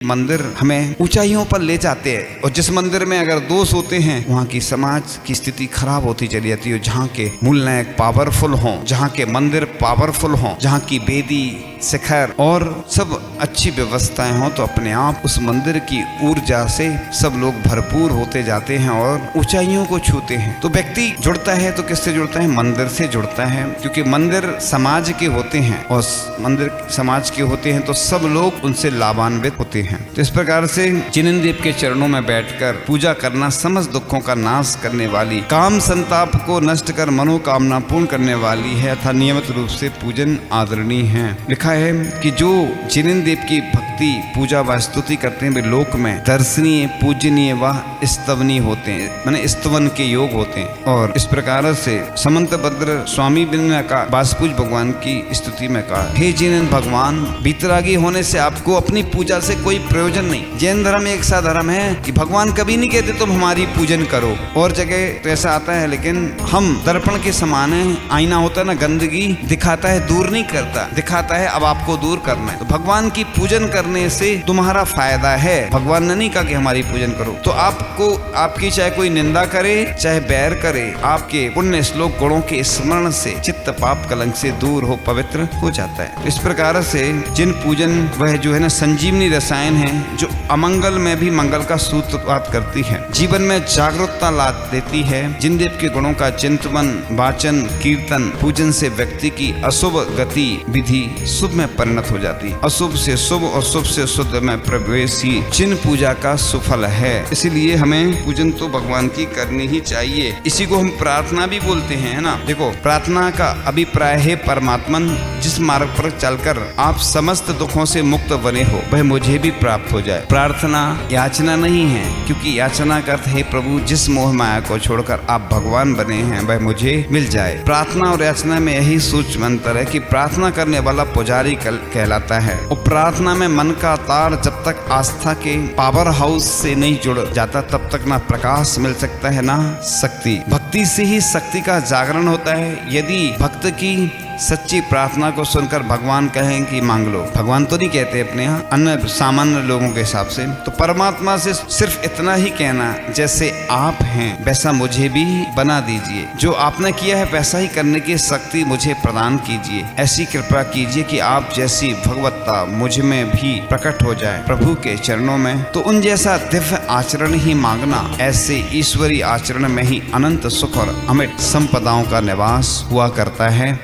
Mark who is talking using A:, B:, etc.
A: मंदिर हमें ऊंचाइयों पर ले जाते हैं और जिस मंदिर में अगर दोष होते हैं वहाँ की समाज की स्थिति खराब होती चली जाती है। जहाँ के मूल नायक पावरफुल हों, जहाँ के मंदिर पावरफुल हों, जहाँ की वेदी शिखर और सब अच्छी व्यवस्थाएं हों तो अपने आप उस मंदिर की ऊर्जा से सब लोग भरपूर होते जाते हैं और ऊंचाइयों को छूते हैं। तो व्यक्ति जुड़ता है तो किससे जुड़ता है? मंदिर से जुड़ता है, क्योंकि मंदिर समाज के होते हैं और मंदिर समाज के होते हैं तो सब लोग उनसे लाभान्वित होते हैं। तो इस प्रकार से जिनेंद्र देव के चरणों में बैठकर पूजा करना समस्त दुखों का नाश करने वाली, काम संताप को नष्ट कर मनोकामना पूर्ण करने वाली है तथा नियमित रूप से पूजन आदरणीय है। लिखा है कि जो जिनेंद्र देव की भक्ति पूजा व स्तुति करते हैं वे लोक में दर्शनीय पूजनीय व स्तवनीय होते हैं, माने स्तवन के योग होते हैं। और इस प्रकार से समंत भद्र स्वामी ने कहा, वासपूज भगवान की स्तुति में कहा, हे जिनेंद्र भगवान, भीतरागी होने से आपको अपनी पूजा से कोई प्रयोजन नहीं। जैन धर्म एक सा धर्म है कि भगवान कभी नहीं कहते तुम हमारी पूजन करो, और जगह तो ऐसा आता है, लेकिन हम दर्पण के समान है। आईना होता है ना, गंदगी दिखाता है, दूर नहीं करता, दिखाता है अब आपको दूर करना है। तो भगवान की पूजन करने से तुम्हारा फायदा है। भगवान ने नहीं कहा कि हमारी पूजन करो। तो आपको आपकी चाहे कोई निंदा करे चाहे बैर करे, आपके पुण्य श्लोक गुणों के स्मरण से चित्त पाप कलंक से दूर हो, पवित्र हो जाता है। इस प्रकार से जिन पूजन वह जो है ना संजीवनी रसायन है, जो अमंगल में भी मंगल का सूत्रपात करती है, जीवन में जागरूकता ला देती है। जिन देव के गुणों का चिंतन वाचन कीर्तन पूजन से व्यक्ति की अशुभ गति विधि शुभ में परिणत हो जाती है। अशुभ से शुभ और शुभ से शुद्ध में प्रवेश ही जिन पूजा का सुफल है। इसीलिए हमें पूजन तो भगवान की करनी ही चाहिए। इसी को हम प्रार्थना भी बोलते हैं, है ना। देखो, प्रार्थना का अभिप्राय है परमात्मन जिस मार्ग पर चलकर आप समस्त दुखों से मुक्त बने हो वह मुझे भी प्राप्त हो जाए। प्रार्थना याचना नहीं है, क्योंकि याचना का अर्थ है प्रभु जिस मोह माया को छोड़कर आप भगवान बने हैं वह मुझे मिल जाए। प्रार्थना और याचना में यही सूक्ष्म अंतर है कि प्रार्थना करने वाला पुजारी कहलाता है, और प्रार्थना में मन का तार जब तक आस्था के पावर हाउस से नहीं जुड़ जाता तब तक ना प्रकाश मिल सकता है ना शक्ति। भक्ति से ही शक्ति का जागरण होता है। यदि भक्त की सच्ची प्रार्थना को सुनकर भगवान कहें कि मांग लो, भगवान तो नहीं कहते अपने यहाँ अन्य सामान्य लोगों के हिसाब से, तो परमात्मा से सिर्फ इतना ही कहना, जैसे आप हैं वैसा मुझे भी बना दीजिए, जो आपने किया है वैसा ही करने की शक्ति मुझे प्रदान कीजिए। ऐसी कृपा कीजिए कि आप जैसी भगवत्ता मुझ में भी प्रकट हो जाए प्रभु के चरणों में। तो उन जैसा दिव्य आचरण ही मांगना, ऐसे ईश्वरीय आचरण में ही अनंत सुख और अमिट संपदाओं का निवास हुआ करता है।